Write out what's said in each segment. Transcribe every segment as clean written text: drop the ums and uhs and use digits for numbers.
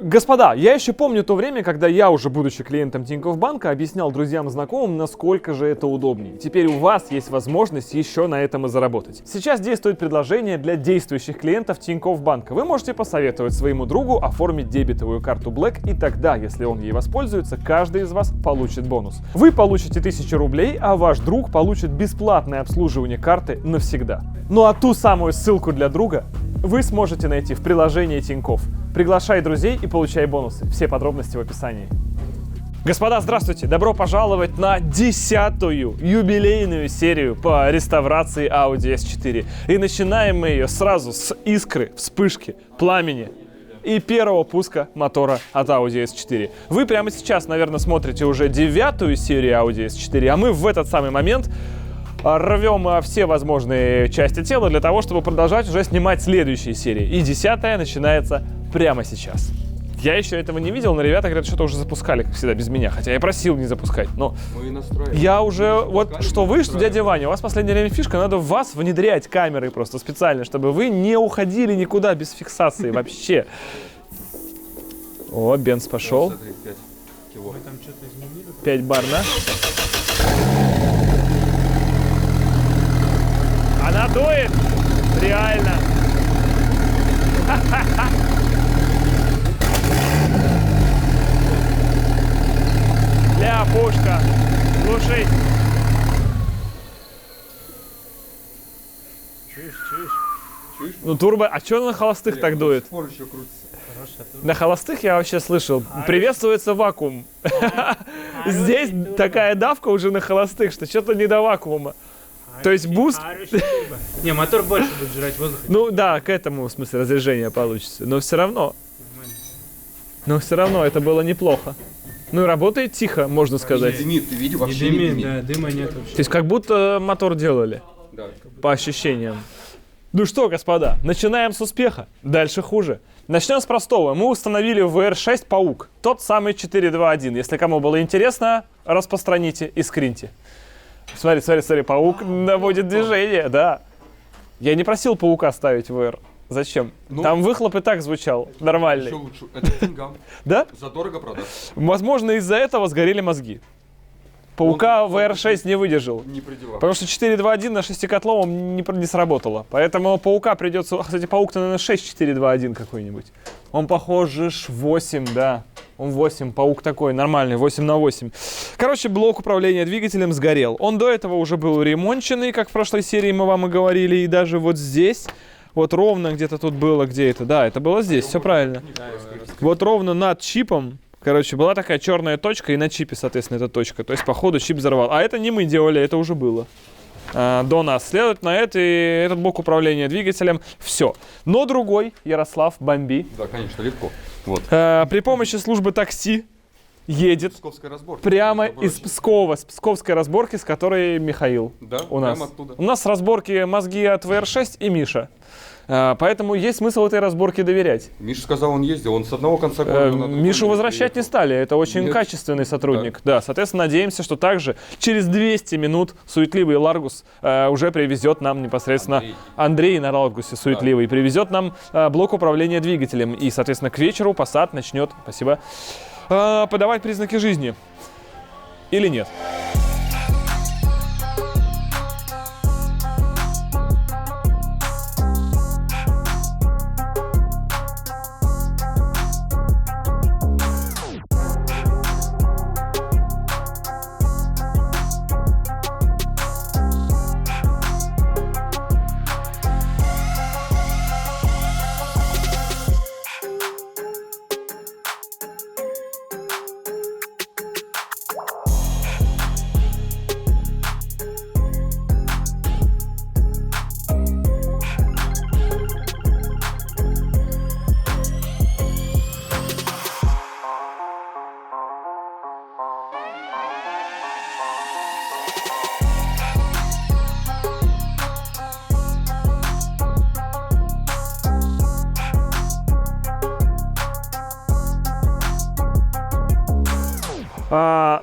Господа, я еще помню то время, когда я, уже будучи клиентом Тинькофф Банка, объяснял друзьям и знакомым, насколько же это удобнее. Теперь у вас есть возможность еще на этом и заработать. Сейчас действует предложение для действующих клиентов Тинькофф Банка. Вы можете посоветовать своему другу оформить дебетовую карту Black, и тогда, если он ей воспользуется, каждый из вас получит бонус. Вы получите 1000 рублей, а ваш друг получит бесплатное обслуживание карты навсегда. Ну а ту самую ссылку для друга вы сможете найти в приложении Тинькофф. Приглашай друзей и получай бонусы. Все подробности в описании. Господа, здравствуйте! Добро пожаловать на 10-ю юбилейную серию по реставрации Audi S4. И начинаем мы ее сразу с искры, вспышки, пламени и первого пуска мотора от Audi S4. Вы прямо сейчас, наверное, смотрите уже 9-ю серию Audi S4, а мы в этот самый момент рвем все возможные части тела для того, чтобы продолжать уже снимать следующие серии. И 10-я начинается прямо сейчас. Я еще этого не видел, но ребята говорят, что-то уже запускали, как всегда, без меня. Хотя я просил не запускать, но я уже, вот что вы, что дядя Ваня, у вас в последнее время фишка, надо в вас внедрять камеры просто специально, чтобы вы не уходили никуда без фиксации вообще. О, бенз пошел. 5 бар, да? Она дует! Реально! Ля, пушка! Глушить! Чуешь? Ну турбо... А чё на холостых так дует? На холостых я вообще слышал. Приветствуется вакуум. Здесь такая давка уже на холостых, что что-то не до вакуума. То есть буст... Не, мотор больше будет жрать воздуха. Ну да, к этому, в смысле, разряжение получится. Но все равно. Это было неплохо. Ну и работает тихо, можно сказать. Не дымит, ты видишь, вообще не не дымит. дымит. Да, дыма нет вообще. То есть как будто мотор делали. Да. По ощущениям. Ну что, господа, начинаем с успеха. Дальше хуже. Начнем с простого. Мы установили в VR6 Паук. Тот самый 4.2.1. Если кому было интересно, распространите и скриньте. Смотри, паук наводит движение, да. Я не просил паука ставить в VR. Зачем? Ну, там выхлоп и так звучал нормальный. Еще лучше. Это деньгам. Да? Задорого продать. Возможно, из-за этого сгорели мозги. Паука в VR6 не выдержал. Не при делах. Потому что 4.2.1 на 6-котловом не сработало. Поэтому паука придется... Кстати, паук-то, наверное, 6.4.2.1 какой-нибудь. Он похож 8, да. Он 8, паук такой, нормальный, 8 на 8. Короче, блок управления двигателем сгорел. Он до этого уже был ремонтченный, как в прошлой серии мы вам и говорили. И даже вот здесь, вот ровно где-то тут было, где это? Да, это было здесь, все правильно. Вот ровно над чипом, короче, была такая черная точка, и на чипе, соответственно, эта точка. То есть, походу, чип взорвал. А это не мы делали, это уже было. До нас. Следовательно, этот блок управления двигателем. Все. Но другой, Ярослав, бомби. Да, конечно, легко. Вот. При помощи службы такси едет прямо из Пскова, с псковской разборки, с которой Михаил у нас. Оттуда. У нас разборки мозги от VR6 и Миша. Поэтому есть смысл этой разборке доверять. Миша сказал, он ездил, он с одного конца города. Мишу возвращать не стали, это очень качественный сотрудник. Да, соответственно, надеемся, что также через 200 минут суетливый Ларгус уже привезет нам непосредственно Андрей на Ларгусе суетливый, привезет нам блок управления двигателем. И, соответственно, к вечеру Passat начнет, спасибо, подавать признаки жизни. Или нет?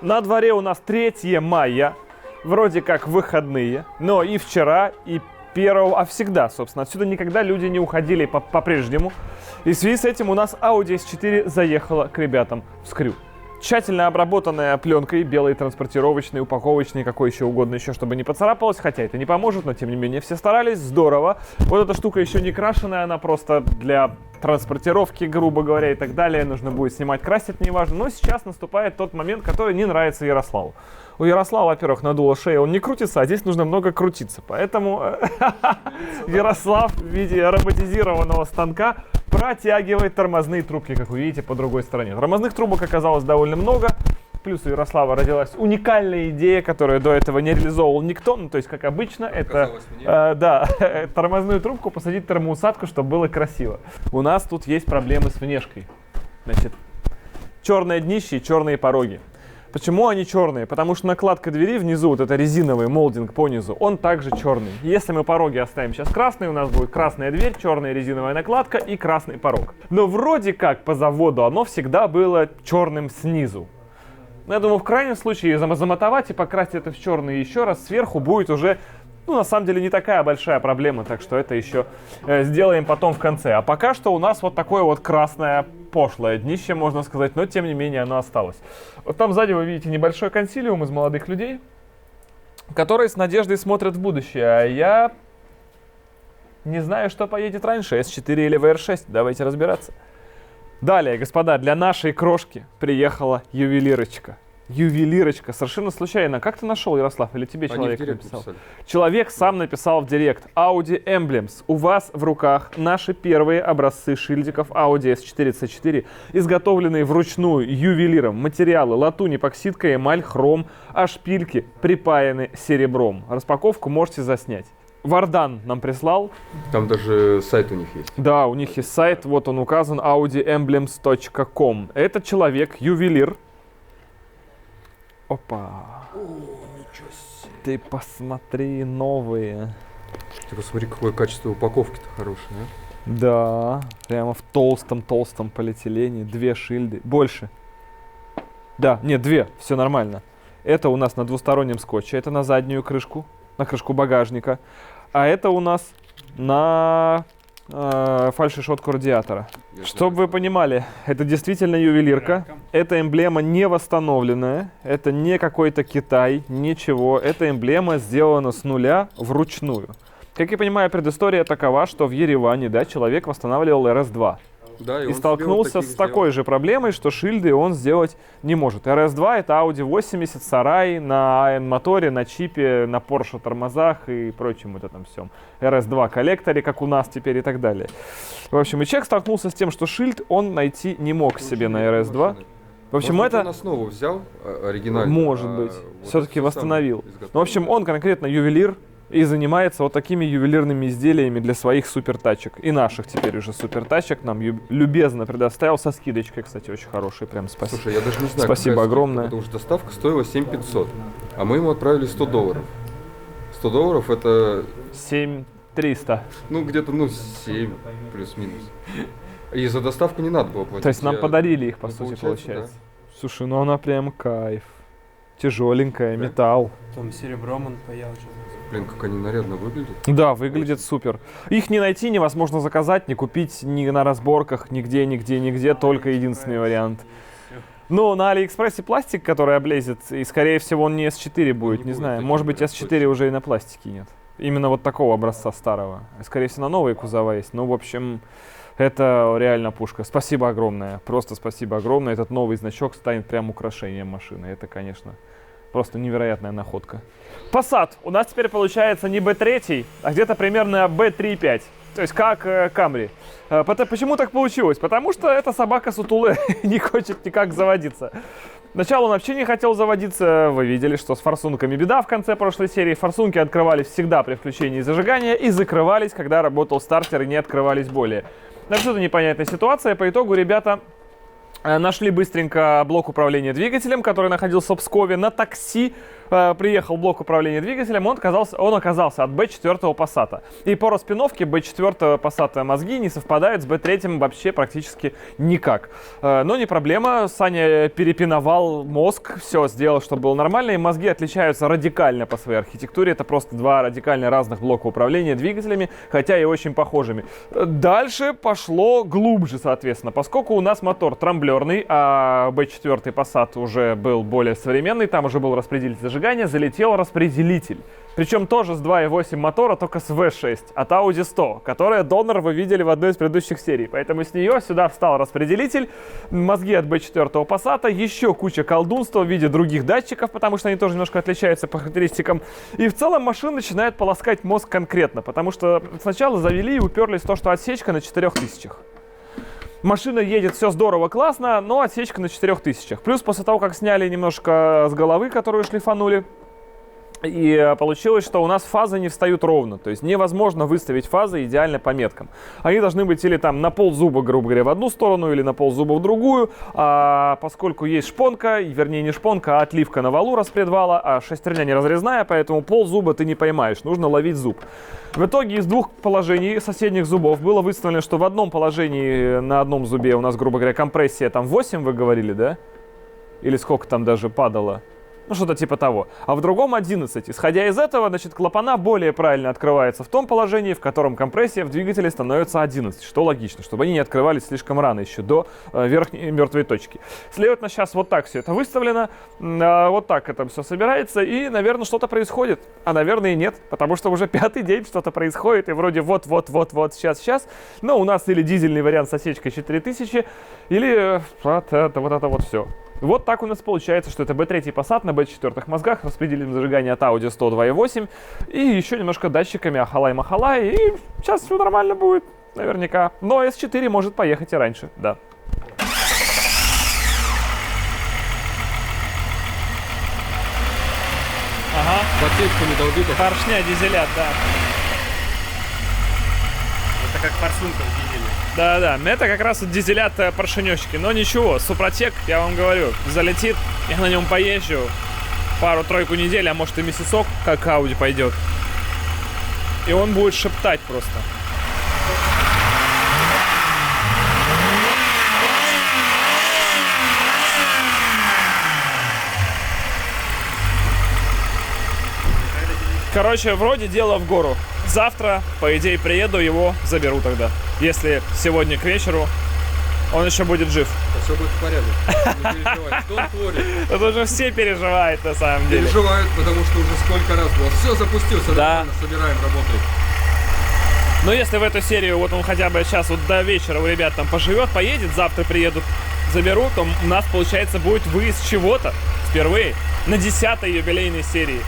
На дворе у нас 3 мая, вроде как выходные, но и вчера, и 1, а всегда, собственно. Отсюда никогда люди не уходили по-прежнему. И в связи с этим у нас Audi S4 заехала к ребятам в Скрю. Тщательно обработанная пленкой, белой, транспортировочной, упаковочной, какой еще угодно еще, чтобы не поцарапалось, хотя это не поможет, но тем не менее все старались, здорово. Вот эта штука еще не крашеная, она просто для транспортировки, грубо говоря, и так далее. Нужно будет снимать, красить, неважно. Но сейчас наступает тот момент, который не нравится Ярославу. У Ярослава, во-первых, надула шея, он не крутится, а здесь нужно много крутиться. Поэтому Ярослав в виде роботизированного станка протягивает тормозные трубки, как вы видите, по другой стороне. Тормозных трубок оказалось довольно много. Плюс у Ярослава родилась уникальная идея, которую до этого не реализовывал никто. Ну, то есть, как обычно, это тормозную трубку посадить в термоусадку, чтобы было красиво. У нас тут есть проблемы с внешкой. Значит, черное днище и черные пороги. Почему они черные? Потому что накладка двери внизу, вот это резиновый молдинг по низу, он также черный. Если мы пороги оставим сейчас красные, у нас будет красная дверь, черная резиновая накладка и красный порог. Но вроде как по заводу оно всегда было черным снизу. Но я думаю, в крайнем случае замотовать и покрасить это в черный еще раз сверху будет уже, ну, на самом деле, не такая большая проблема, так что это еще сделаем потом в конце. А пока что у нас вот такое вот красное пошлое днище, можно сказать, но тем не менее оно осталось. Вот там сзади вы видите небольшой консилиум из молодых людей, которые с надеждой смотрят в будущее, а я не знаю, что поедет раньше, S4 или VR6, давайте разбираться. Далее, господа, для нашей крошки приехала ювелирочка. Ювелирочка, совершенно случайно. Как ты нашел, Ярослав, или тебе человек написал? Человек сам написал в директ. Audi Emblems. У вас в руках наши первые образцы шильдиков Audi S4C4, изготовленные вручную ювелиром. Материалы: латунь, эпоксидка, эмаль, хром, а шпильки припаяны серебром. Распаковку можете заснять. Вардан нам прислал. Там даже сайт у них есть. Да, у них есть сайт, вот он указан, audiemblems.com. Этот человек ювелир. Опа. О, ничего себе. Ты посмотри, новые. Ты посмотри, какое качество упаковки-то хорошее, а? Да, прямо в толстом полиэтилене. 2 шильды. Больше. Да, нет, 2, все нормально. Это у нас на двустороннем скотче, это на заднюю крышку, на крышку багажника. А это у нас на фальшишотку радиатора. Чтобы вы понимали, это действительно ювелирка. Это эмблема не восстановленная. Это не какой-то Китай, ничего. Эта эмблема сделана с нуля вручную. Как я понимаю, предыстория такова, что в Ереване, да, человек восстанавливал RS2. Да, И столкнулся с такой же проблемой, что шильды он сделать не может. RS2 это Audi 80, сарай на AN моторе, на чипе, на Porsche тормозах и прочем вот этом всем. RS2 коллекторе, как у нас теперь и так далее. В общем, и человек столкнулся с тем, что шильд он найти не мог себе на RS2. В общем, может, это... он основу взял, оригинально. Может быть. Вот Все-таки это восстановил. самое изготовил. Ну, в общем, он конкретно ювелир и занимается вот такими ювелирными изделиями для своих супертачек. И наших теперь уже супертачек нам любезно предоставил со скидочкой, кстати, очень хорошей. Прям спасибо. Слушай, я даже не знаю, Спасибо какая огромное. скидка, потому что доставка стоила 7500, а мы ему отправили $100. $100 это, 7300. ну, где-то, ну, 7 плюс-минус. И за доставку не надо было платить. То есть нам Я- подарили их, по ну, сути, получается, получается. Слушай, ну она прям кайф. Тяжеленькая, Да. металл. Там серебром он паял что-то. Блин, как они нарядно выглядят. Да, выглядит супер. Их не найти, невозможно заказать, не купить ни на разборках, нигде, только единственный вариант. Ну, на Алиэкспрессе пластик, который облезет, и, скорее всего, он не S4 будет, не будет знаю. таким Может быть, прям S4 уже и на пластике нет. Именно вот такого образца старого. Скорее всего, на новые кузова есть. Ну, в общем, это реально пушка. Спасибо огромное, просто спасибо огромное. Этот новый значок станет прям украшением машины. Это, конечно, просто невероятная находка. Passat. У нас теперь получается не B3, а где-то примерно B3.5. То есть как Camry. Почему так получилось? Потому что эта собака сутулая не хочет никак заводиться. Сначала он вообще не хотел заводиться. Вы видели, что с форсунками беда в конце прошлой серии. Форсунки открывались всегда при включении зажигания и закрывались, когда работал стартер, и не открывались более. Абсолютно непонятная ситуация. По итогу ребята Нашли быстренько блок управления двигателем, который находился в Пскове. На такси приехал блок управления двигателем, он оказался от B4 Passat. И по распиновке B4 Passat мозги не совпадают с B3 вообще практически никак. Но не проблема, Саня перепиновал мозг, все сделал, чтобы было нормально. И мозги отличаются радикально по своей архитектуре. Это просто два радикально разных блока управления двигателями, хотя и очень похожими. Дальше пошло глубже, соответственно, поскольку у нас мотор трамблерный, а B4 Passat уже был более современный, там уже был распределитель зажигания, залетел распределитель. Причем тоже с 2.8 мотора, только с V6 от Audi 100, которая донор вы видели в одной из предыдущих серий. Поэтому с нее сюда встал распределитель, мозги от B4 Passat, еще куча колдунства в виде других датчиков, потому что они тоже немножко отличаются по характеристикам. И в целом машина начинает полоскать мозг конкретно, потому что сначала завели и уперлись в то, что отсечка на 4000. Машина едет, все здорово, классно, но отсечка на 4000. Плюс после того, как сняли немножко с головы, которую шлифанули, и получилось, что у нас фазы не встают ровно. То есть невозможно выставить фазы идеально по меткам. Они должны быть или там на ползуба, грубо говоря, в одну сторону, или на ползуба в другую. А поскольку есть шпонка, вернее не шпонка, а отливка на валу распредвала, а шестерня не разрезная, поэтому ползуба ты не поймаешь, нужно ловить зуб. В итоге из двух положений соседних зубов было выставлено, что в одном положении на одном зубе у нас, грубо говоря, компрессия там 8, вы говорили, да? Или сколько там даже падало? Ну, что-то типа того. А в другом 11. Исходя из этого, значит, клапана более правильно открываются в том положении, в котором компрессия в двигателе становится 11. Что логично, чтобы они не открывались слишком рано, еще до верхней мертвой точки. Следовательно, сейчас вот так все это выставлено, вот так это все собирается, и, наверное, что-то происходит. А, наверное, и нет, потому что уже 5-й день что-то происходит, и вроде вот-вот-вот-вот, сейчас. Но у нас или дизельный вариант с осечкой 4000, или вот это вот все. Вот так у нас получается, что это B3 Passat на B4 мозгах, распределителем зажигания от Audi 100 2.8 и еще немножко датчиками ахалай-махалай, и сейчас все нормально будет, наверняка. Но S4 может поехать и раньше, да. Ага. Подсечками долбит. Поршня дизелят, да. Это как форсунка в дизеле. Да-да, это как раз вот дизелят поршенечки. Но ничего, Супротек, я вам говорю, залетит, я на нем поезжу пару-тройку недель, а может и месяцок, как Audi пойдет. И он будет шептать просто. Короче, вроде дело в гору. Завтра, по идее, приеду, его заберу тогда. Если сегодня к вечеру он еще будет жив. Все будет в порядке. Не переживай. Что он творит? Это уже все переживают на самом деле. Переживают, потому что уже сколько раз было. Все запустился, да. Собираем, работаем. Но если в эту серию вот он хотя бы сейчас вот до вечера у ребят там поживет, поедет, завтра приедут, заберу, то у нас, получается, будет выезд чего-то впервые на 10-й юбилейной серии.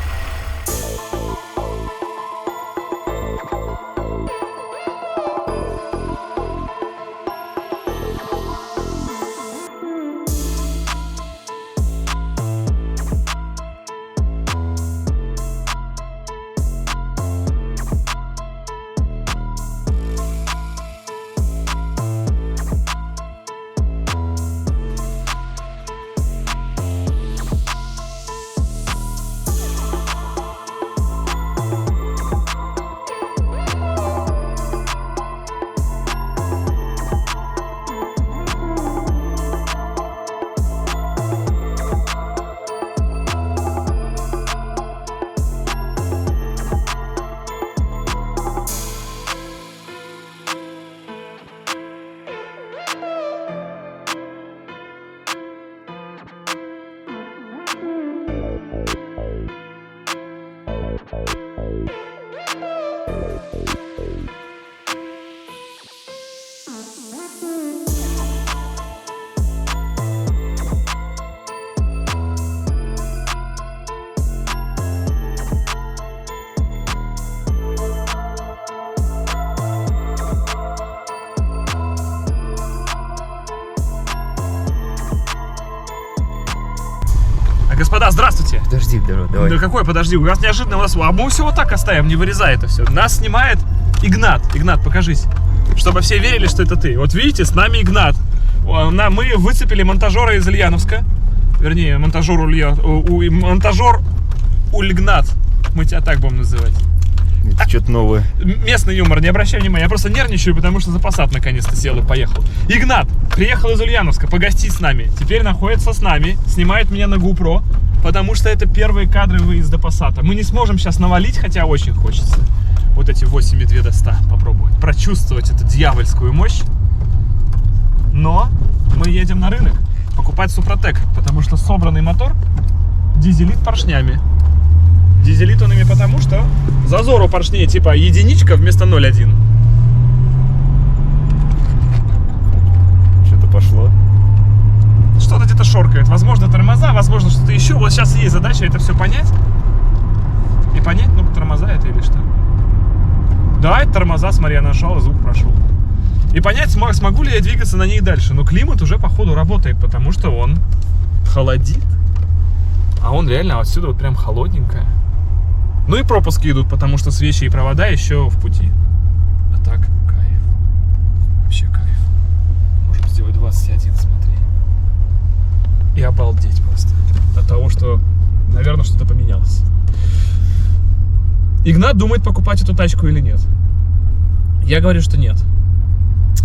Господа, здравствуйте! Подожди, давай. Да какой подожди? У нас неожиданно у нас... А мы все вот так оставим, не вырезай это все. Нас снимает Игнат. Игнат, покажись. Чтобы все верили, что это ты. Вот видите, с нами Игнат. Мы выцепили монтажера из Ульяновска. Вернее, монтажер Ульгнат. Мы тебя так будем называть. Это что-то новое. Местный юмор, не обращай внимания. Я просто нервничаю, потому что за Passat наконец-то сел и поехал. Игнат приехал из Ульяновска погостить с нами. Теперь находится с нами, снимает меня на GoPro, потому что это первые кадры выезда Passat. Мы не сможем сейчас навалить, хотя очень хочется. Вот эти 8,2 до 100 попробовать. Прочувствовать эту дьявольскую мощь. Но мы едем на рынок покупать Супротек, потому что собранный мотор дизелит поршнями. Дизелит он ими потому, что зазор у поршней типа единичка вместо 0,1. Что-то пошло. Что-то где-то шоркает. Возможно, тормоза, возможно, что-то еще. Вот сейчас есть задача это все понять. И понять, ну, тормоза это или что. Да, это тормоза, смотри, я нажал, звук прошел. И понять, смогу ли я двигаться на ней дальше. Но климат уже, походу, работает, потому что он холодит. А он реально отсюда вот прям холодненькая. Ну и пропуски идут, потому что свечи и провода еще в пути. А так, кайф. Вообще кайф. Можем сделать 21, смотри. И обалдеть просто. От того, что, наверное, что-то поменялось. Игнат думает, покупать эту тачку или нет. Я говорю, что нет.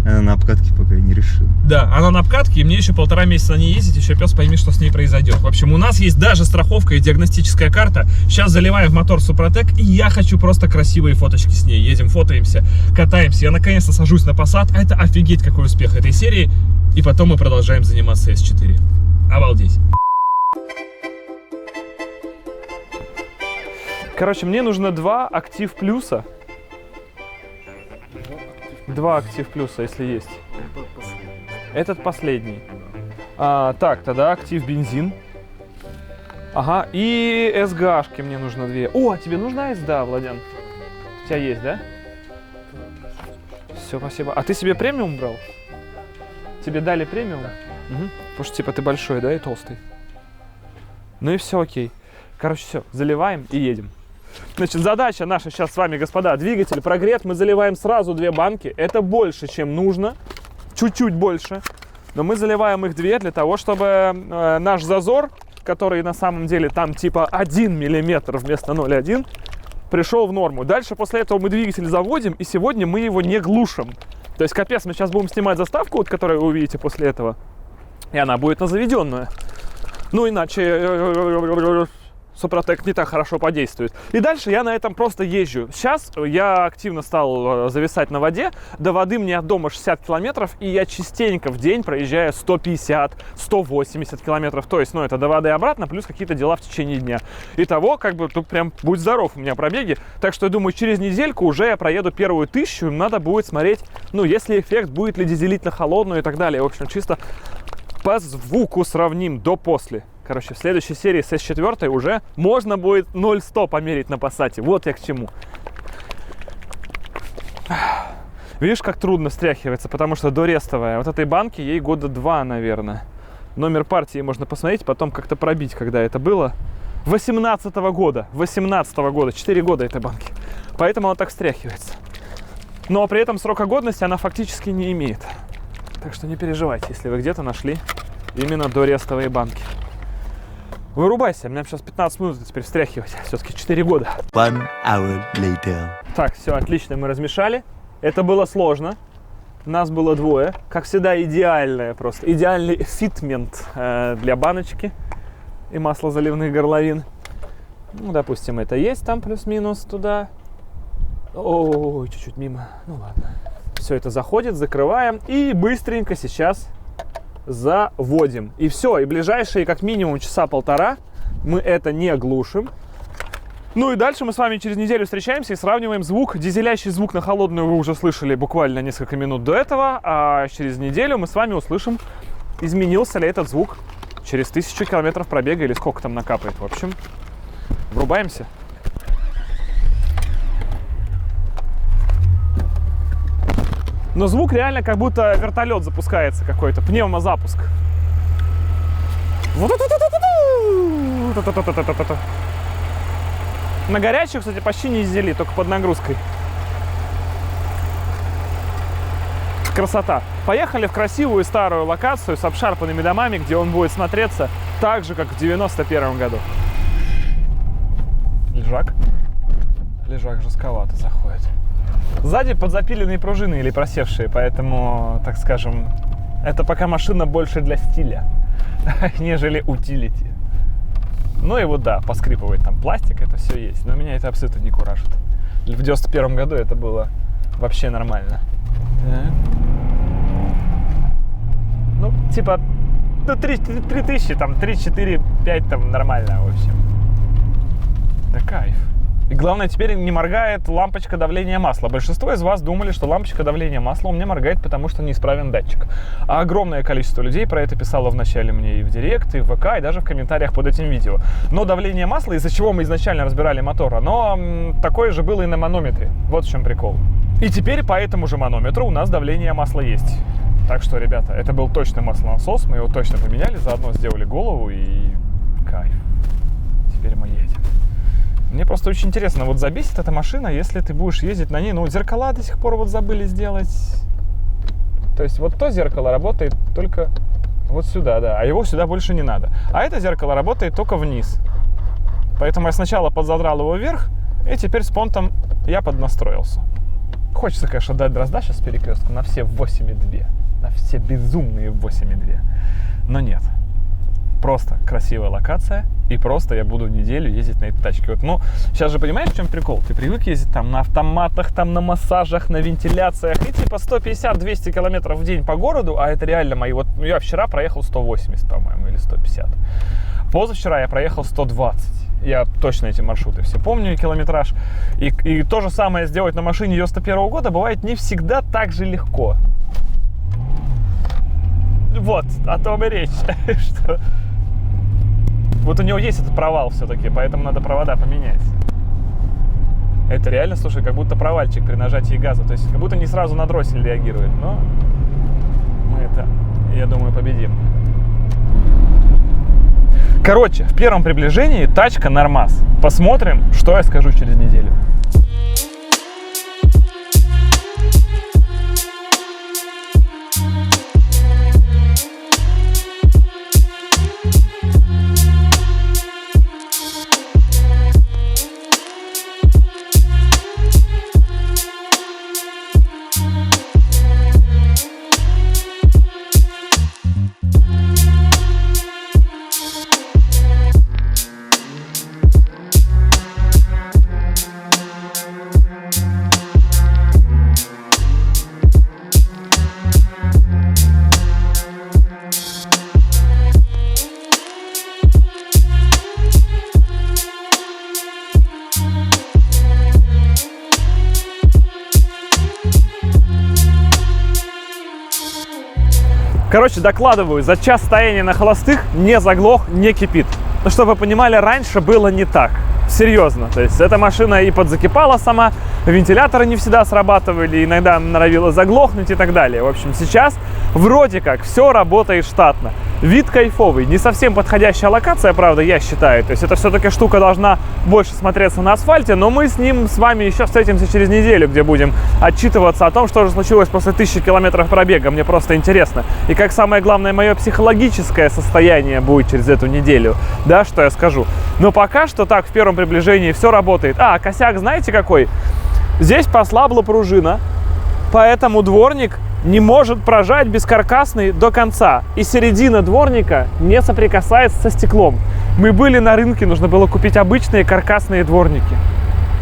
Она на обкатке пока не решила. Да, она на обкатке, и мне еще 1,5 месяца на ней ездить, еще пес пойми, что с ней произойдет. В общем, у нас есть даже страховка и диагностическая карта. Сейчас заливаем в мотор Супротек, и я хочу просто красивые фоточки с ней. Едем, фотоемся, катаемся. Я наконец-то сажусь на Passat. А это офигеть какой успех этой серии. И потом мы продолжаем заниматься S4. Обалдеть. Короче, мне нужно 2 актив плюса. 2 актив плюса, если есть. Этот последний. Так, тогда актив бензин. Ага, и СГАшки мне нужно 2. О, а тебе нужна СДА, Владян? У тебя есть, да? Все, спасибо. А ты себе премиум брал? Тебе дали премиум? Угу. Потому что типа ты большой, да, и толстый. Ну и все окей. Короче, все, заливаем и едем. Значит, задача наша сейчас с вами, господа, двигатель прогрет, мы заливаем сразу 2 банки, это больше, чем нужно, чуть-чуть больше, но мы заливаем их 2 для того, чтобы наш зазор, который на самом деле там типа 1 миллиметр вместо 0,1, пришел в норму. Дальше после этого мы двигатель заводим, и сегодня мы его не глушим. То есть, капец, мы сейчас будем снимать заставку, вот, которую вы увидите после этого, и она будет на заведенную. Ну, иначе Супротек не так хорошо подействует. И дальше я на этом просто езжу. Сейчас я активно стал зависать на воде. До воды мне от дома 60 километров, и я частенько в день проезжаю 150-180 километров. То есть, ну, это до воды и обратно, плюс какие-то дела в течение дня. Итого, как бы, тут прям будь здоров у меня пробеги. Так что, я думаю, через недельку уже я проеду первую 1000. Надо будет смотреть, ну, если эффект, будет ли дизелить на холодную и так далее. В общем, чисто по звуку сравним до-после. Короче, в следующей серии с S4 уже можно будет 0-100 померить на Passat. Вот я к чему. Видишь, как трудно встряхивается, потому что дорестовая. Вот этой банке ей года 2, наверное. Номер партии можно посмотреть, потом как-то пробить, когда это было. 18-го года. 18-го года. 4 года этой банки. Поэтому она так встряхивается. Но при этом срока годности она фактически не имеет. Так что не переживайте, если вы где-то нашли именно дорестовые банки. Вырубайся, мне сейчас 15 минут теперь встряхивать. Все-таки 4 года. 1 hour later. Так, все, отлично, мы размешали. Это было сложно. Нас было 2. Как всегда, идеальное просто. Идеальный фитмент для баночки и масла заливных горловин. Ну, допустим, это есть там плюс-минус туда. Ой, чуть-чуть мимо. Ну ладно. Все это заходит, закрываем и быстренько сейчас заводим. И все, и ближайшие как минимум часа 1,5 мы это не глушим. Ну и дальше мы с вами через неделю встречаемся и сравниваем звук. Дизелящий звук на холодную вы уже слышали буквально несколько минут до этого, а через неделю мы с вами услышим, изменился ли этот звук через 1000 километров пробега или сколько там накапает. В общем, врубаемся. Но звук реально как будто вертолет запускается какой-то, пневмозапуск. На горячую, кстати, почти не дизели, только под нагрузкой. Красота. Поехали в красивую старую локацию с обшарпанными домами, где он будет смотреться так же, как в 91 году. Лежак. Лежак жестковато заходит. Сзади подзапиленные пружины или просевшие, поэтому, так скажем, это пока машина больше для стиля, нежели утилити. Ну и вот да, поскрипывает там пластик, это все есть, но меня это абсолютно не куражит. В 91 году это было вообще нормально. Так. Ну, типа, ну 3000, там, 3, 4, 5, там, нормально, в общем. Да кайф. И главное, теперь не моргает лампочка давления масла. Большинство из вас думали, что лампочка давления масла у меня моргает, потому что неисправен датчик. А огромное количество людей про это писало вначале мне и в директ, и в ВК, и даже в комментариях под этим видео. Но давление масла, из-за чего мы изначально разбирали мотор, оно такое же было и на манометре. Вот в чем прикол. И теперь по этому же манометру у нас давление масла есть. Так что, ребята, это был точный маслонасос, мы его точно поменяли, заодно сделали голову и кайф. Теперь мы едем. Мне просто очень интересно, вот забесит эта машина, если ты будешь ездить на ней, ну, зеркала до сих пор вот забыли сделать. То есть вот то зеркало работает только вот сюда, да, а его сюда больше не надо. А это зеркало работает только вниз. Поэтому я сначала подзадрал его вверх, и теперь с понтом я поднастроился. Хочется, конечно, дать дрозда сейчас перекрестку на все 8,2. На все безумные 8,2. Но нет. Просто красивая локация, и просто я буду неделю ездить на этой тачке. Вот, ну, сейчас же понимаешь, в чем прикол? Ты привык ездить там на автоматах, там на массажах, на вентиляциях, и типа 150-200 километров в день по городу, а это реально мои. Вот я вчера проехал 180, по-моему, или 150. Позавчера я проехал 120. Я точно эти маршруты все помню, километраж. И то же самое сделать на машине 91 года бывает не всегда так же легко. Вот, о том и речь, что... Вот у него есть этот провал все-таки, поэтому надо провода поменять. Это реально, слушай, как будто провальчик при нажатии газа. То есть как будто не сразу на дроссель реагирует. Но мы это, я думаю, победим. Короче, в первом приближении тачка нормас. Посмотрим, что я скажу через неделю. Короче, докладываю, за час стояния на холостых не заглох, не кипит. Но чтобы вы понимали, раньше было не так. Серьезно. То есть эта машина и подзакипала сама, вентиляторы не всегда срабатывали, иногда норовила заглохнуть и так далее. В общем, сейчас вроде как все работает штатно. Вид кайфовый, не совсем подходящая локация, правда, я считаю. То есть это все-таки штука должна больше смотреться на асфальте, но мы с ним, с вами еще встретимся через неделю, где будем отчитываться о том, что же случилось после 1000 километров пробега. Мне просто интересно. И как самое главное, мое психологическое состояние будет через эту неделю. Да, что я скажу. Но пока что так, в первом приближении все работает. А, косяк знаете какой? Здесь послабла пружина, поэтому дворник не может прожать бескаркасный до конца. И середина дворника не соприкасается со стеклом. Мы были на рынке, нужно было купить обычные каркасные дворники.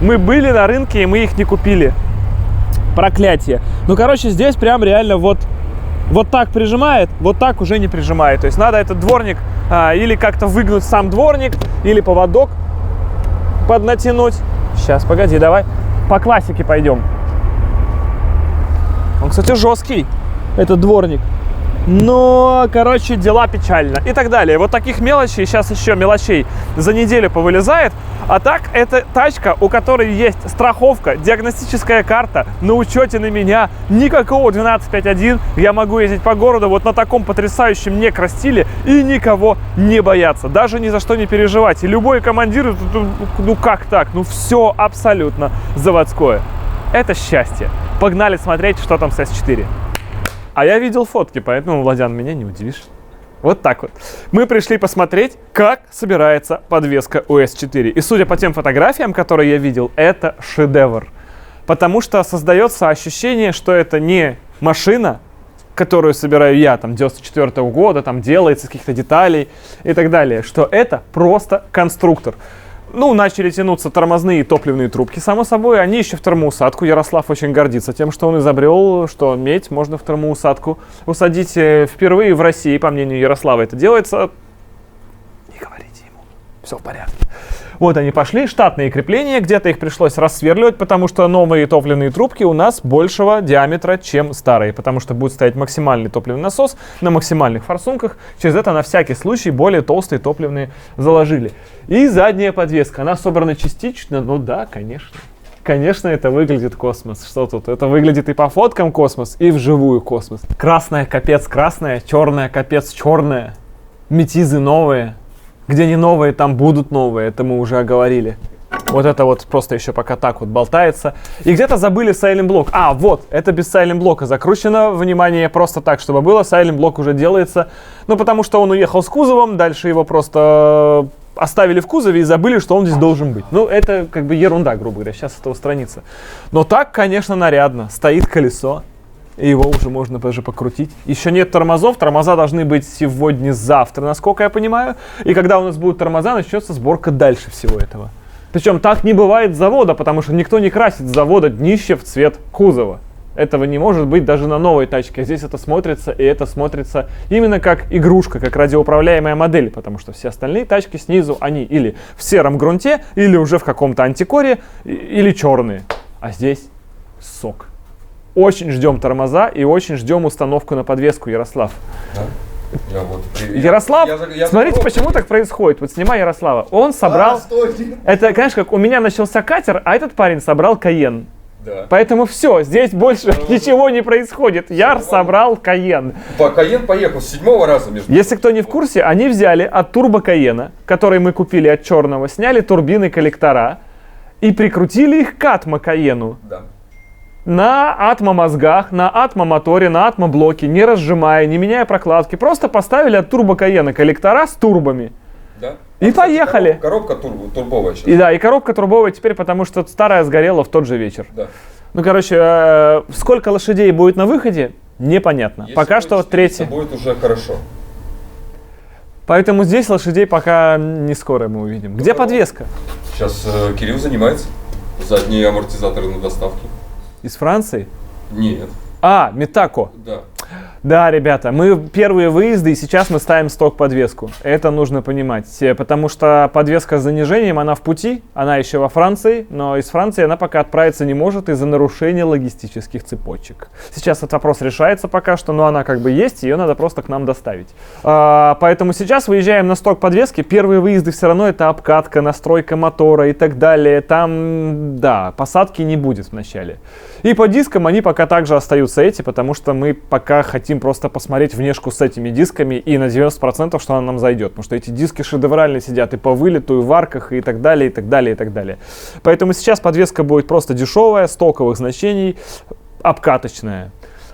Мы были на рынке, и мы их не купили. Проклятие. Ну, короче, здесь прям реально вот так прижимает, вот так уже не прижимает. То есть надо этот дворник или как-то выгнуть сам дворник, или поводок поднатянуть. Сейчас, погоди, давай по классике пойдем. Он, кстати, жесткий, этот дворник. Но, короче, дела печально. И так далее. Вот таких мелочей, сейчас еще мелочей за неделю повылезает. А так, это тачка, у которой есть страховка, диагностическая карта, на учете на меня. Никакого 1251. Я могу ездить по городу вот на таком потрясающем некростиле и никого не бояться. Даже ни за что не переживать. И любой командир, ну как так? Ну все абсолютно заводское. Это счастье. Погнали смотреть, что там с S4. А я видел фотки, поэтому, Владян, меня не удивишь. Вот так вот. Мы пришли посмотреть, как собирается подвеска US4. И судя по тем фотографиям, которые я видел, это шедевр. Потому что создается ощущение, что это не машина, которую собираю я, там, 94-го года, там, делается из каких-то деталей и так далее. Что это просто конструктор. Ну, начали тянуться тормозные и топливные трубки, само собой. Они еще в термоусадку. Ярослав очень гордится тем, что он изобрел, что медь можно в термоусадку усадить. Впервые в России, по мнению Ярослава, это делается. Не говорите ему. Все в порядке. Вот они пошли. Штатные крепления. Где-то их пришлось рассверливать, потому что новые топливные трубки у нас большего диаметра, чем старые. Потому что будет стоять максимальный топливный насос на максимальных форсунках. Через это на всякий случай более толстые топливные заложили. И задняя подвеска. Она собрана частично. Ну да, конечно. Конечно, это выглядит космос. Что тут? Это выглядит и по фоткам космос, и вживую космос. Красная капец красная, черная капец черная. Метизы новые. Где не новые, там будут новые. Это мы уже оговорили. Вот это вот просто еще пока так вот болтается. И где-то забыли сайлент-блок. А, вот, это без сайлент-блока закручено. Внимание, просто так, чтобы было. Сайлент-блок уже делается. Ну, потому что он уехал с кузовом. Дальше его просто оставили в кузове и забыли, что он здесь должен быть. Ну, это как бы ерунда, грубо говоря. Сейчас это устранится. Но так, конечно, нарядно. Стоит колесо. И его уже можно даже покрутить. Еще нет тормозов. Тормоза должны быть сегодня-завтра, насколько я понимаю. И когда у нас будут тормоза, начнется сборка дальше всего этого. Причем так не бывает с завода, потому что никто не красит с завода днище в цвет кузова. Этого не может быть даже на новой тачке. А здесь это смотрится, и это смотрится именно как игрушка, как радиоуправляемая модель. Потому что все остальные тачки снизу, они или в сером грунте, или уже в каком-то антикоре, или черные. А здесь сок. Очень ждем тормоза и очень ждем установку на подвеску, Ярослав. Да? Ярослав, смотрите, почему так происходит. Вот снимай Ярослава. Он собрал... Это, конечно, как у меня начался катер, а этот парень собрал Кайен. Да. Поэтому все, здесь больше ничего не происходит. Яр собрал Кайен. Кайен поехал с 7-го раза, между прочим. Если кто не в курсе, они взяли от турбо Кайена, который мы купили от черного, сняли турбины коллектора и прикрутили их к Атмо Кайену. Да. На атмо-мозгах, на атмо-моторе, на атмо-блоке, не разжимая, не меняя прокладки. Просто поставили от турбо Кайена коллектора с турбами. Да. И поехали. Коробка турбовая сейчас. И да, и коробка турбовая теперь, потому что старая сгорела в тот же вечер. Да. Ну, короче, сколько лошадей будет на выходе, непонятно. Если пока что третья. Будет уже хорошо. Поэтому здесь лошадей пока не скоро мы увидим. Где подвеска? Сейчас Кирилл занимается. Задние амортизаторы на доставке. Из Франции? Нет. А, Митако. Да. Да, ребята, мы первые выезды, и сейчас мы ставим сток-подвеску. Это нужно понимать, потому что подвеска с занижением, она в пути, она еще во Франции, но из Франции она пока отправиться не может из-за нарушения логистических цепочек. Сейчас этот вопрос решается пока что, но она как бы есть, ее надо просто к нам доставить. Поэтому сейчас выезжаем на сток-подвески. Первые выезды все равно это обкатка, настройка мотора и так далее. Там, да, посадки не будет вначале. И по дискам они пока также остаются эти, потому что мы пока хотим просто посмотреть внешку с этими дисками и на 90% что она нам зайдет. Потому что эти диски шедеврально сидят и по вылету, и в арках, и так далее, и так далее, и так далее. Поэтому сейчас подвеска будет просто дешевая, стоковых значений, обкаточная.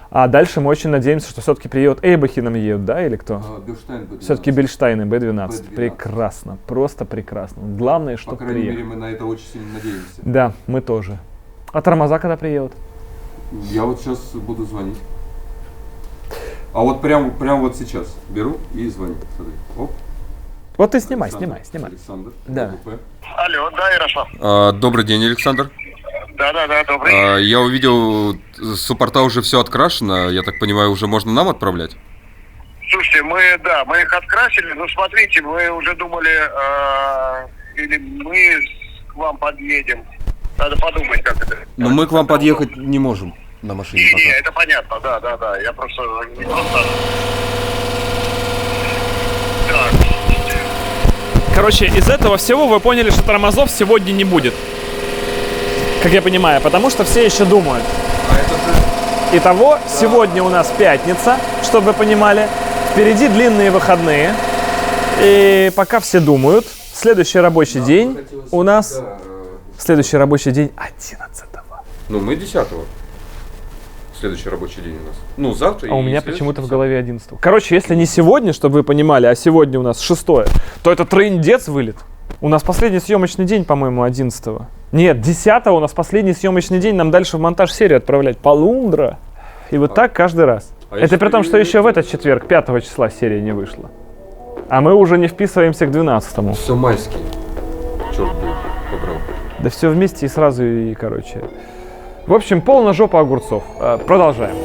А дальше мы очень надеемся, что все-таки приедут Эйбахи нам едут, да, или кто? Бельштайн B12. Все-таки Бельштайны B12. B12. Прекрасно, просто прекрасно. Главное, что По крайней приехали. мере, мы на это очень сильно надеемся. Да, мы тоже. А тормоза когда приедут? Я вот сейчас буду звонить. А вот прям вот сейчас беру и звоню. Смотри. Оп. Вот ты снимай, Александр. снимай. Александр. Да. ЛПП. Алло, да, Ярослав. Добрый день, Александр. Да, добрый. Я увидел, суппорта уже все открашено. Я так понимаю, уже можно нам отправлять? Слушайте, мы их открасили, но смотрите, мы уже думали, или мы к вам подъедем. Надо подумать, как это. Но мы к вам подъехать не можем на машине пока. Не, это понятно, да. Я просто не просто. Так. Короче, из этого всего вы поняли, что тормозов сегодня не будет. Как я понимаю, потому что все еще думают. Итого, сегодня у нас пятница, чтобы вы понимали. Впереди длинные выходные. И пока все думают, следующий рабочий день у нас... Следующий рабочий день 11-го. Ну, мы 10-го. следующий рабочий день у нас? Ну, завтра А у меня следующий, почему-то в завтра. голове 11. Короче, если не сегодня, чтобы вы понимали, а сегодня у нас 6, то это трындец вылет. У нас последний съемочный день, по-моему, 11. Нет, 10 у нас последний съемочный день, нам дальше в монтаж серию отправлять. Полундра. И вот так каждый раз. А Это если при том, что еще в этот четверг, 5 числа серия не вышла. А мы уже не вписываемся к 12-му. Все майские. Черт бы побрал. Да все вместе и сразу, и короче. В общем, полная жопа огурцов. Продолжаем.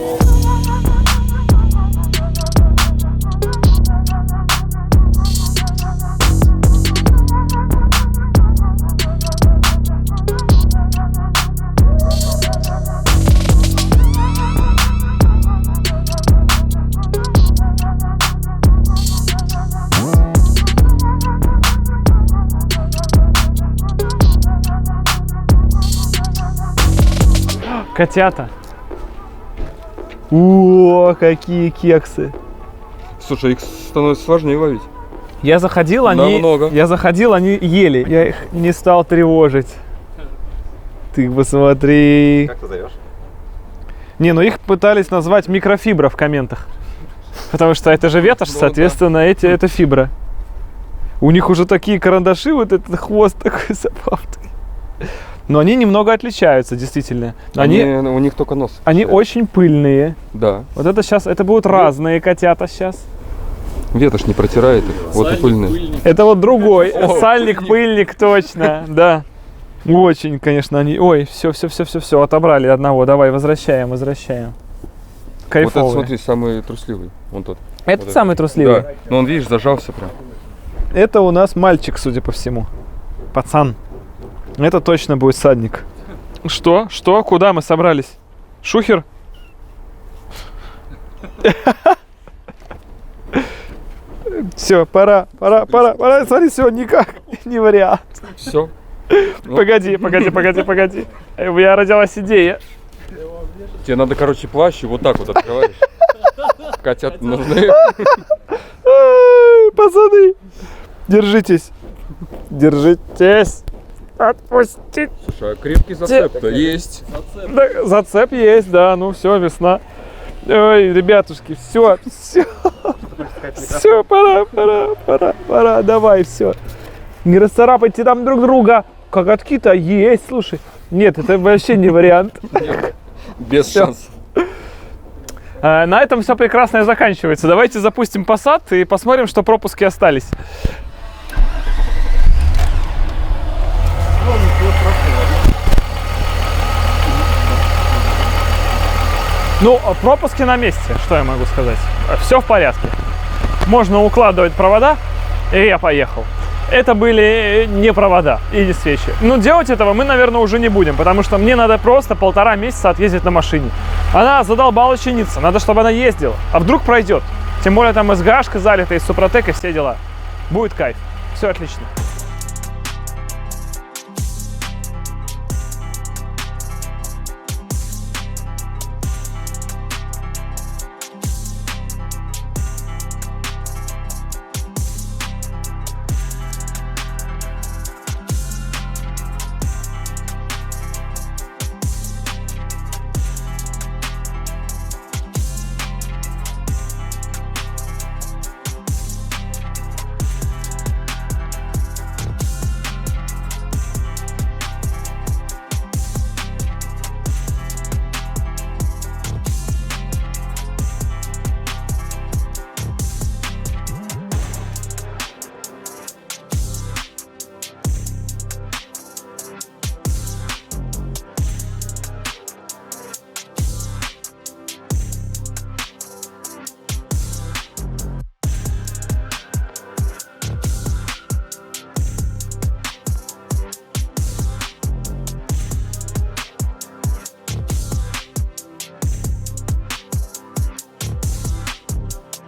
Котята. О, какие кексы. Слушай, их становится сложнее ловить. Я заходил, они ели. Я их не стал тревожить. Ты посмотри. Как ты зовешь? Не, ну их пытались назвать микрофибра в комментах. Потому что это же ветошь, соответственно, это фибра. У них уже такие карандаши, вот этот хвост такой забавный. Но они немного отличаются, действительно. У них только нос. Они очень пыльные. Да. Вот это сейчас, это будут разные котята сейчас. Ветошь не протирает их. Вот и пыльные. Это вот другой. Сальник, пыльник, точно, да. Очень, конечно, они... Ой, все, отобрали одного. Давай, возвращаем. Вот Кайфовый. это, смотри, самый трусливый. Вон тот. Этот вот самый трусливый. Да. Но он, видишь, зажался прям. Это у нас мальчик, судя по всему. Пацан. Это точно будет садник. Что? Куда мы собрались? Шухер? Все, пора. Смотри, все, никак. Не вариант. Все. Погоди. У меня родилась идея. Тебе надо, короче, плащ и вот так вот открываешь. Котят нужны. Пацаны, держитесь. Отпустить. Слушай, а крепкий зацеп-то есть. Да, зацеп есть, да, ну все, весна. Ой, ребятушки, все, пора, давай, все. Не расцарапайте там друг друга. Коготки-то есть, слушай. Нет, это вообще не вариант. Без шансов. На этом все прекрасно и заканчивается. Давайте запустим посад и посмотрим, что пропуски остались. Ну, пропуски на месте, что я могу сказать. Все в порядке. Можно укладывать провода, и я поехал. Это были не провода и не свечи. Но делать этого мы, наверное, уже не будем, потому что мне надо просто 1,5 месяца отъездить на машине. Она задолбала чиниться, надо, чтобы она ездила. А вдруг пройдет? Тем более там СГАшка залита, из Супротек и все дела. Будет кайф. Все отлично.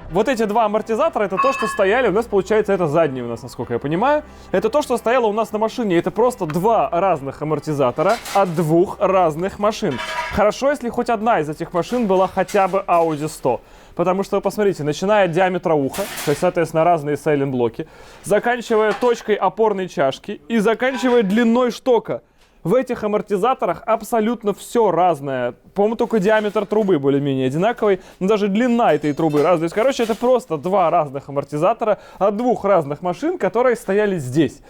Вот эти два амортизатора, это то, что стояли, у нас получается, это задний у нас, насколько я понимаю. Это то, что стояло у нас на машине. Это просто два разных амортизатора от двух разных машин. Хорошо, если хоть одна из этих машин была хотя бы Audi 100. Потому что, посмотрите, начиная от диаметра уха, то есть, соответственно, разные сайлент-блоки, заканчивая точкой опорной чашки и заканчивая длиной штока. В этих амортизаторах абсолютно все разное. По-моему, только диаметр трубы более-менее одинаковый, но даже длина этой трубы разная. То есть, короче, это просто два разных амортизатора от двух разных машин, которые стояли здесь.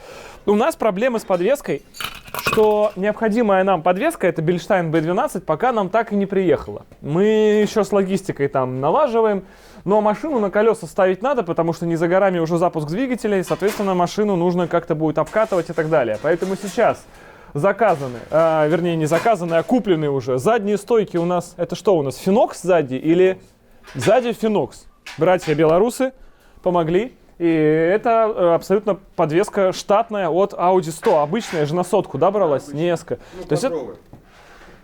У нас проблемы с подвеской, что необходимая нам подвеска, это Bilstein B12, пока нам так и не приехала. Мы еще с логистикой там налаживаем, но машину на колеса ставить надо, потому что не за горами уже запуск двигателя, и, соответственно, машину нужно как-то будет обкатывать и так далее. Поэтому сейчас заказаны, вернее не заказаны, а куплены уже задние стойки у нас. Это что у нас, Финокс сзади или сзади Финокс? Братья белорусы помогли. И это абсолютно подвеска штатная от Audi 100. Обычная же на сотку, да, бралась? Несколько. Ну, то есть это...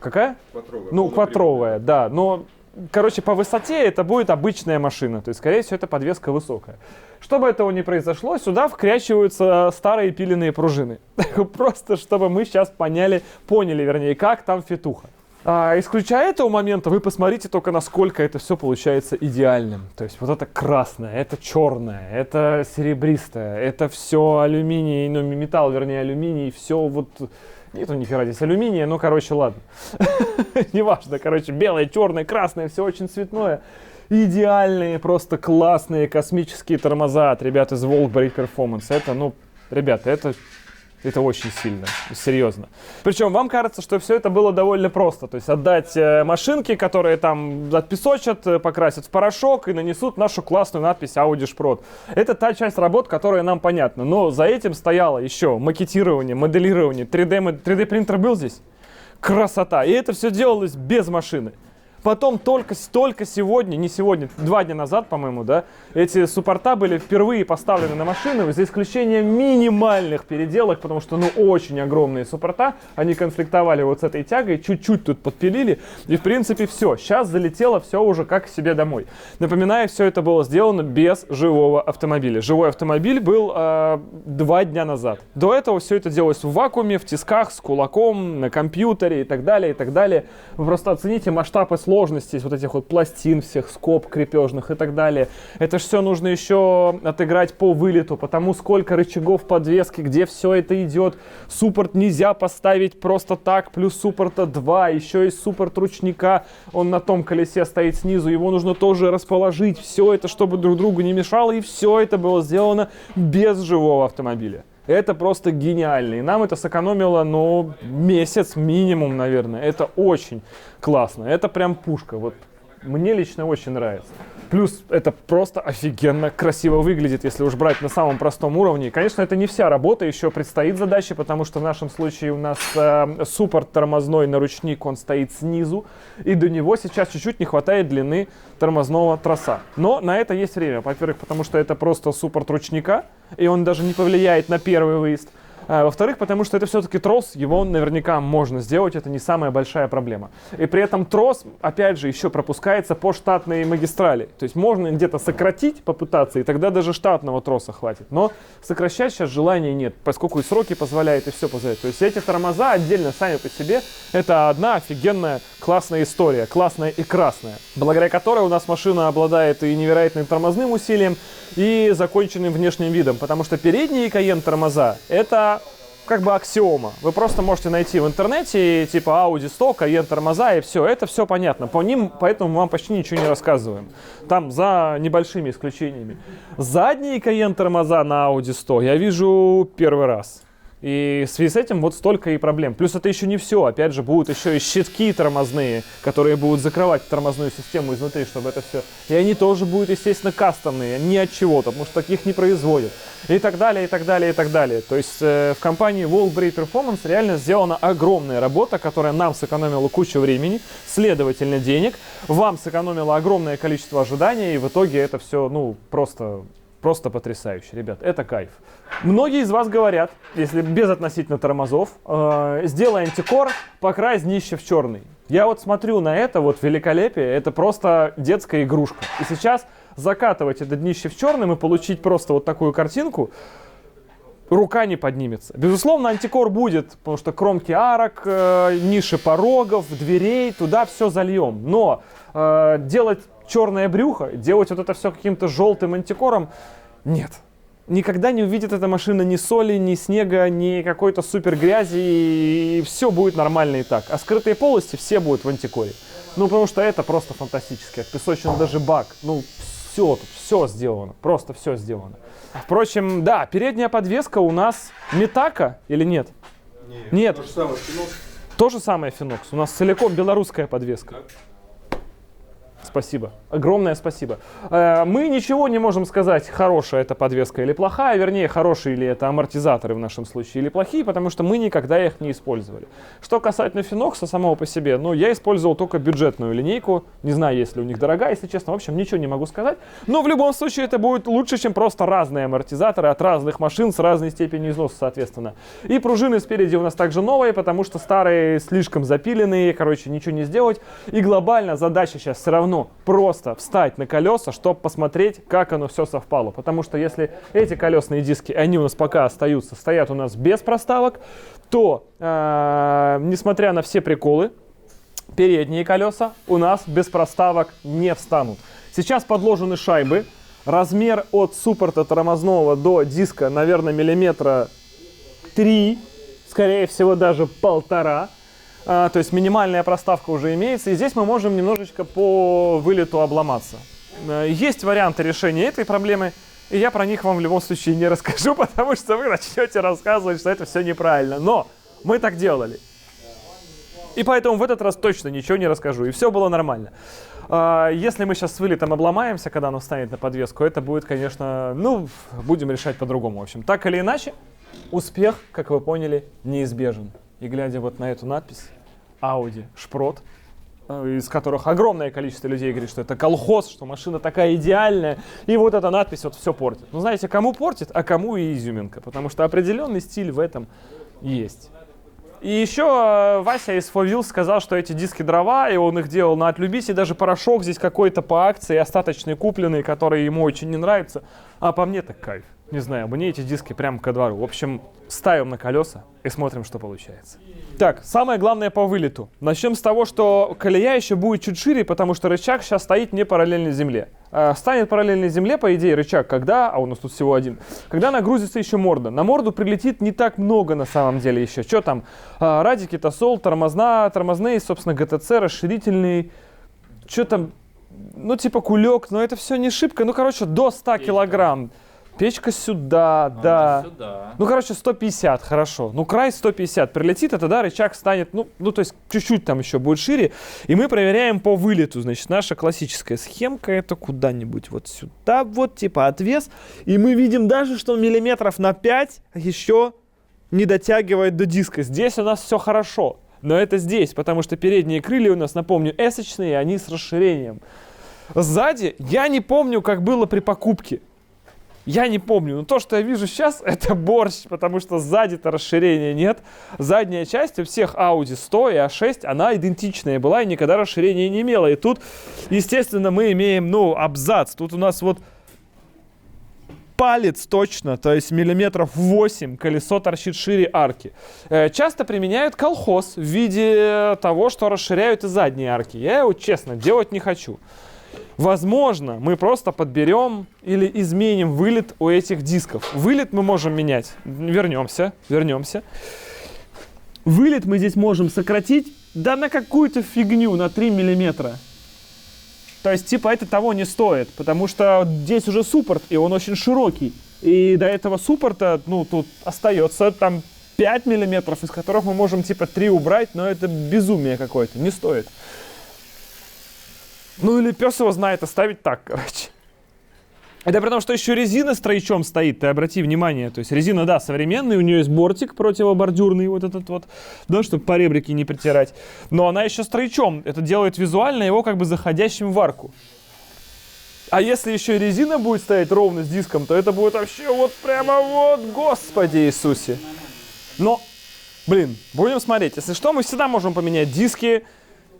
Какая? Квадровая. Ну, квадровая, да. Но, короче, по высоте это будет обычная машина. То есть, скорее всего, это подвеска высокая. Чтобы этого не произошло, сюда вкрячиваются старые пиленные пружины. Просто, чтобы мы сейчас поняли, вернее, как там фитуха. Исключая этого момента, вы посмотрите только, насколько это все получается идеальным. То есть вот это красное, это черное, это серебристое, это все алюминий, ну металл, вернее алюминий, все вот... Нету нифига здесь алюминия, ну короче, ладно. Неважно, короче, белое, черное, красное, все очень цветное. Идеальные, просто классные космические тормоза от ребят из Volkswagen Performance. Это, ну, ребята, это очень сильно, серьезно. Причем вам кажется, что все это было довольно просто. То есть отдать машинки, которые там отпесочат, покрасят в порошок и нанесут нашу классную надпись Audi Шпрот. Это та часть работ, которая нам понятна. Но за этим стояло еще макетирование, моделирование. 3D принтер был здесь? Красота. И это все делалось без машины. Потом только сегодня, не сегодня, 2 дня назад, по-моему, да, эти суппорта были впервые поставлены на машину, за исключением минимальных переделок, потому что, ну, очень огромные суппорта, они конфликтовали вот с этой тягой, чуть-чуть тут подпилили, и, в принципе, все. Сейчас залетело все уже как к себе домой. Напоминаю, все это было сделано без живого автомобиля. Живой автомобиль был 2 дня назад. До этого все это делалось в вакууме, в тисках, с кулаком, на компьютере и так далее, и так далее. Вы просто оцените масштаб и сложности вот этих вот пластин всех, скоб крепежных и так далее. Это же все нужно еще отыграть по вылету, потому сколько рычагов подвески, где все это идет. Суппорт нельзя поставить просто так, плюс суппорта 2, еще есть суппорт ручника, он на том колесе стоит снизу, его нужно тоже расположить. Все это, чтобы друг другу не мешало, и все это было сделано без живого автомобиля. Это просто гениально. И нам это сэкономило, ну, месяц минимум, наверное. Это очень классно. Это прям пушка. Вот мне лично очень нравится. Плюс это просто офигенно красиво выглядит, если уж брать на самом простом уровне. Конечно, это не вся работа, еще предстоит задача, потому что в нашем случае у нас суппорт тормозной на ручник, он стоит снизу, и до него сейчас чуть-чуть не хватает длины тормозного троса. Но на это есть время. Во-первых, потому что это просто суппорт ручника, и он даже не повлияет на первый выезд. Во-вторых, потому что это все-таки трос, его наверняка можно сделать, это не самая большая проблема. И при этом трос, опять же, еще пропускается по штатной магистрали. То есть можно где-то сократить, попытаться, и тогда даже штатного троса хватит. Но сокращать сейчас желания нет, поскольку и сроки позволяют, и все позволяет. То есть эти тормоза отдельно сами по себе, это одна офигенная классная история, классная и красная, благодаря которой у нас машина обладает и невероятным тормозным усилием, и законченным внешним видом, потому что передние Cayenne тормоза это как бы аксиома. Вы просто можете найти в интернете типа Audi 100, Cayenne тормоза, и все, это все понятно. По ним, поэтому мы вам почти ничего не рассказываем. Там за небольшими исключениями. Задние Cayenne тормоза на Audi 100 я вижу первый раз. И в связи с этим вот столько и проблем. Плюс это еще не все. Опять же, будут еще и щитки тормозные, которые будут закрывать тормозную систему изнутри, чтобы это все. И они тоже будут, естественно, кастомные, не от чего-то, потому что таких не производят. И так далее, и так далее, и так далее. То есть в компании Volkswagen Performance реально сделана огромная работа, которая нам сэкономила кучу времени, следовательно, денег. Вам сэкономила огромное количество ожиданий, и в итоге это все, ну, просто потрясающе, ребят, это кайф. Многие из вас говорят, если без относительно тормозов, сделай антикор, покрась днище в черный. Я вот смотрю на это вот великолепие, это просто детская игрушка. И сейчас закатывать это днище в черным и получить просто вот такую картинку, рука не поднимется. Безусловно, антикор будет, потому что кромки арок, ниши порогов, дверей, туда все зальем. Но делать черное брюхо, делать вот это все каким-то желтым антикором, нет. никогда не увидит эта машина ни соли, ни снега, ни какой-то супер грязи, и все будет нормально и так. А скрытые полости все будут в антикоре. Ну, потому что это просто фантастически. Отпесочен даже бак. Ну, все тут, все сделано. Просто все сделано. Впрочем, да, передняя подвеска у нас Mitaka или нет? Нет. То же самое Finox. То же самое Finox. У нас целиком белорусская подвеска. Спасибо. Огромное спасибо. Мы ничего не можем сказать, хорошая это подвеска или плохая, вернее, хорошие ли это амортизаторы в нашем случае или плохие, потому что мы никогда их не использовали. Что касательно Finox самого по себе, ну, я использовал только бюджетную линейку, не знаю, есть ли у них дорогая, если честно, в общем, ничего не могу сказать, но в любом случае это будет лучше, чем просто разные амортизаторы от разных машин с разной степенью износа, соответственно. И пружины спереди у нас также новые, потому что старые слишком запиленные, короче, ничего не сделать, и глобально задача сейчас все равно просто встать на колеса, чтобы посмотреть, как оно все совпало. Потому что если эти колесные диски, они у нас пока остаются, стоят у нас без проставок, то, несмотря на все приколы, передние колеса у нас без проставок не встанут. Сейчас подложены шайбы. Размер от суппорта тормозного до диска, наверное, миллиметра 3, скорее всего, даже 1,5. То есть минимальная проставка уже имеется, и здесь мы можем немножечко по вылету обломаться. Есть варианты решения этой проблемы, и я про них вам в любом случае не расскажу, потому что вы начнете рассказывать, что это все неправильно. Но мы так делали. И поэтому в этот раз точно ничего не расскажу, и все было нормально. Если мы сейчас с вылетом обломаемся, когда оно встанет на подвеску, это будет, конечно, ну, будем решать по-другому. В общем, так или иначе, успех, как вы поняли, неизбежен. И глядя вот на эту надпись Audi Шпрот, из которых огромное количество людей говорит, что это колхоз, что машина такая идеальная, и вот эта надпись вот все портит. Ну, знаете, кому портит, а кому и изюминка, потому что определенный стиль в этом есть. И еще Вася из 4Wheels сказал, что эти диски дрова, и он их делал на отлюбись, и даже порошок здесь какой-то по акции, остаточный купленный, который ему очень не нравится, а по мне так кайф. Не знаю, мне эти диски прямо ко двору. В общем, ставим на колеса и смотрим, что получается. Так, самое главное по вылету. Начнем с того, что колея еще будет чуть шире, потому что рычаг сейчас стоит не параллельно земле. Станет параллельно земле, по идее, рычаг, когда, а у нас тут всего один, когда нагрузится еще морда. На морду прилетит не так много на самом деле еще. Что там? Радики, тосол, тормозные, собственно, ГТЦ, расширительный. Что там? Ну, типа кулек, но это все не шибко. Ну, короче, до 100 килограмм. Печка сюда, да. Сюда. Ну, короче, 150, хорошо. Ну, край 150 прилетит, и тогда рычаг станет, ну, то есть чуть-чуть там еще будет шире. И мы проверяем по вылету. Значит, наша классическая схемка, это куда-нибудь вот сюда, вот, типа отвес. И мы видим даже, что миллиметров на 5 еще не дотягивает до диска. Здесь у нас все хорошо. Но это здесь, потому что передние крылья у нас, напомню, эсочные, они с расширением. Сзади я не помню, как было при покупке. Я не помню, но то, что я вижу сейчас, это борщ, потому что сзади-то расширения нет. Задняя часть у всех Audi 100 и A6, она идентичная была и никогда расширения не имела. И тут, естественно, мы имеем, ну, абзац. Тут у нас вот палец точно, то есть миллиметров 8, колесо торчит шире арки. Часто применяют колхоз в виде того, что расширяют и задние арки. Я его, честно, делать не хочу. Возможно, мы просто подберем или изменим вылет у этих дисков. Вылет мы можем менять. Вернемся. Вылет мы здесь можем сократить, да на какую-то фигню, на 3 миллиметра. То есть, типа, это того не стоит, потому что здесь уже суппорт, и он очень широкий. И до этого суппорта, ну, тут остается там 5 миллиметров, из которых мы можем, типа, 3 убрать, но это безумие какое-то, не стоит. Ну или пес его знает, оставить так, короче. Это при том, что еще резина с тройчом стоит, ты обрати внимание. То есть резина, да, современная, у нее есть бортик противобордюрный вот этот вот, да, чтобы по ребрике не притирать. Но она еще с тройчом, это делает визуально его как бы заходящим в арку. А если еще и резина будет стоять ровно с диском, то это будет вообще вот прямо вот, Господи Иисусе. Но, блин, будем смотреть. Если что, мы всегда можем поменять диски.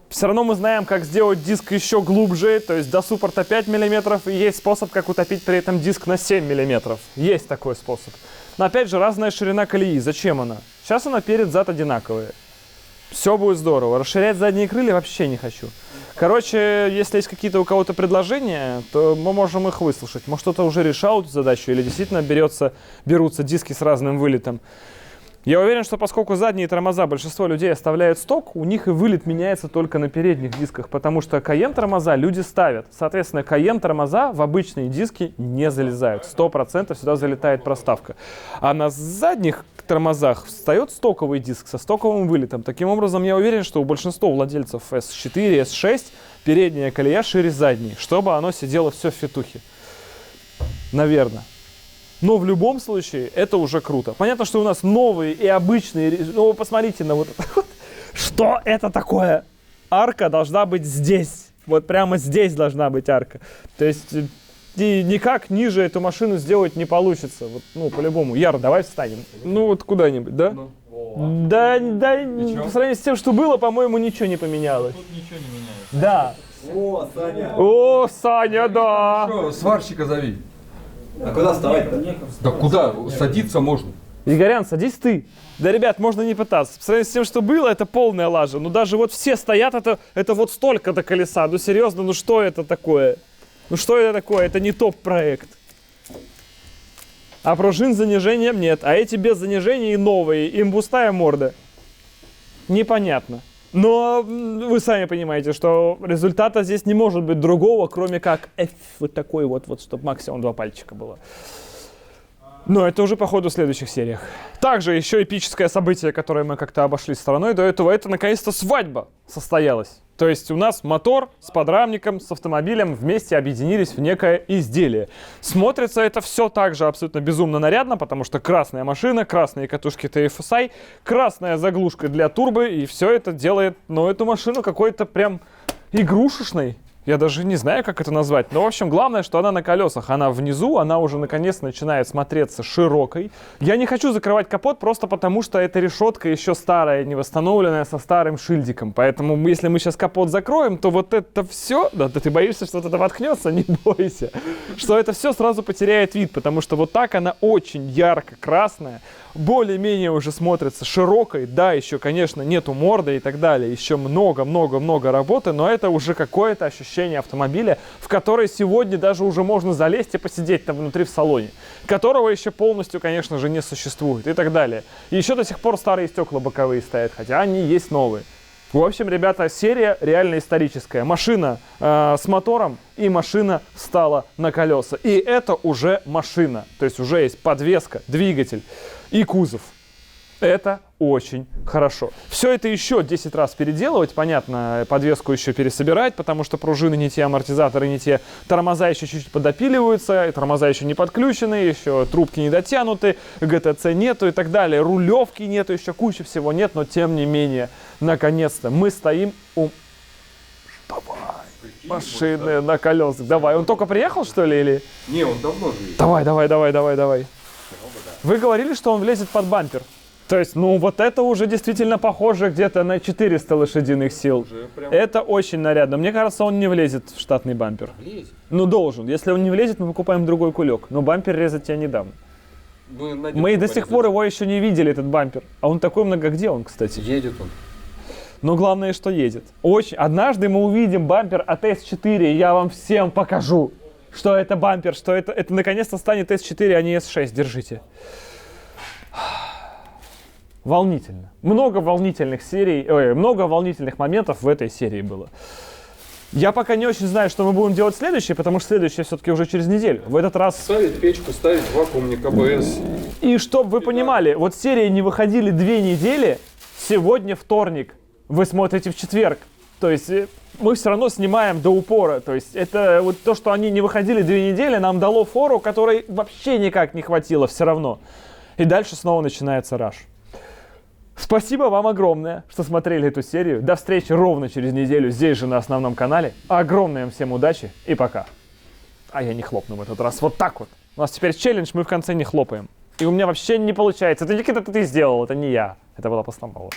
Все равно мы знаем, как сделать диск еще глубже, то есть до суппорта 5 мм, и есть способ, как утопить при этом диск на 7 мм. Есть такой способ. Но опять же, разная ширина колеи. Зачем она? Сейчас она перед-зад одинаковая. Все будет здорово. Расширять задние крылья вообще не хочу. Короче, если есть какие-то у кого-то предложения, то мы можем их выслушать. Может, кто-то уже решал эту задачу или действительно берутся диски с разным вылетом. Я уверен, что поскольку задние тормоза большинство людей оставляют сток, у них и вылет меняется только на передних дисках, потому что Cayenne тормоза люди ставят. Соответственно, Cayenne тормоза в обычные диски не залезают. 100% сюда залетает проставка. А на задних тормозах встает стоковый диск со стоковым вылетом. Таким образом, я уверен, что у большинства владельцев S4, S6 передняя колея шире задней, чтобы оно сидело все в фитухе. Наверное. Но в любом случае это уже круто. Понятно, что у нас новые и обычные. Ну, вы посмотрите на вот это вот. Что это такое? Арка должна быть здесь. Вот прямо здесь должна быть арка. То есть и никак ниже эту машину сделать не получится. Вот, ну, по-любому. Яр, давай встанем. Ну, вот куда-нибудь, да? Ну. Да, по сравнению с тем, что было, по-моему, ничего не поменялось. Тут ничего не меняется. Да. О, Саня! О, Саня, да. Что, сварщика зови. А куда вставать-то? Да куда? Садиться можно. Игорян, садись ты. Да, ребят, можно не пытаться. По сравнению с тем, что было, это полная лажа. Ну, даже вот все стоят, это вот столько до колеса. Ну, серьезно, ну что это такое? Ну, что это такое? Это не топ-проект. А пружин с занижением нет. А эти без занижения и новые. Им пустая морда. Непонятно. Но вы сами понимаете, что результата здесь не может быть другого, кроме как вот такой вот, чтобы максимум 2 пальчика было. Но это уже по ходу в следующих сериях. Также еще эпическое событие, которое мы как-то обошли стороной до этого, это наконец-то свадьба состоялась. То есть у нас мотор с подрамником, с автомобилем вместе объединились в некое изделие. Смотрится это все также абсолютно безумно нарядно, потому что красная машина, красные катушки TFSI, красная заглушка для турбо, и все это делает, ну, эту машину какой-то прям игрушечной. Я даже не знаю, как это назвать. Но, в общем, главное, что она на колесах. Она внизу, она уже наконец начинает смотреться широкой. Я не хочу закрывать капот просто потому, что эта решетка еще старая, не восстановленная, со старым шильдиком. Поэтому, если мы сейчас капот закроем, то вот это все... Да, ты боишься, что это воткнется? Не бойся. Что это все сразу потеряет вид, потому что вот так она очень ярко-красная. Более-менее уже смотрится широкой. Да, еще, конечно, нету морды и так далее. Еще много-много-много работы, но это уже какое-то ощущение автомобиля, в который сегодня даже уже можно залезть и посидеть там внутри в салоне, которого еще полностью, конечно же, не существует и так далее. И еще до сих пор старые стекла боковые стоят, хотя они есть новые. В общем, ребята, серия реально историческая. Машина с мотором и машина стала на колеса. И это уже машина. То есть уже есть подвеска, двигатель и кузов. Это очень хорошо. Все это еще 10 раз переделывать. Понятно, подвеску еще пересобирать, потому что пружины не те, амортизаторы не те. Тормоза еще чуть-чуть подопиливаются, и тормоза еще не подключены, еще трубки не дотянуты, ГТЦ нету и так далее. Рулевки нету, еще куча всего нет, но тем не менее, наконец-то мы стоим у... Давай, машины на колесах. Давай, он только приехал, что ли, или... Не, он давно же. Давай. Вы говорили, что он влезет под бампер. То есть, ну, вот это уже действительно похоже где-то на 400 лошадиных сил. Это очень нарядно. Мне кажется, он не влезет в штатный бампер. Влезет. Ну, должен. Если он не влезет, мы покупаем другой кулек. Но бампер резать я не дам. Мы до сих пор его еще не видели, этот бампер. А он такой много где он, кстати? Едет он. Но главное, что едет. Очень. Однажды мы увидим бампер от S4, и я вам всем покажу, что это бампер, что это наконец-то станет S4, а не S6. Держите. Волнительно. Много волнительных много волнительных моментов в этой серии было. Я пока не очень знаю, что мы будем делать следующее, потому что следующее все-таки уже через неделю. В этот раз... Ставить печку, ставить вакуумник, АБС. И чтобы вы понимали, вот серии не выходили 2 недели, сегодня вторник, вы смотрите в четверг. То есть мы все равно снимаем до упора. То есть это вот то, что они не выходили 2 недели, нам дало фору, которой вообще никак не хватило все равно. И дальше снова начинается раш. Спасибо вам огромное, что смотрели эту серию. До встречи ровно через неделю здесь же на основном канале. Огромной вам всем удачи и пока. А я не хлопну в этот раз. Вот так вот. У нас теперь челлендж, мы в конце не хлопаем. И у меня вообще не получается. Это Никита, это ты сделал, это не я. Это была постанова.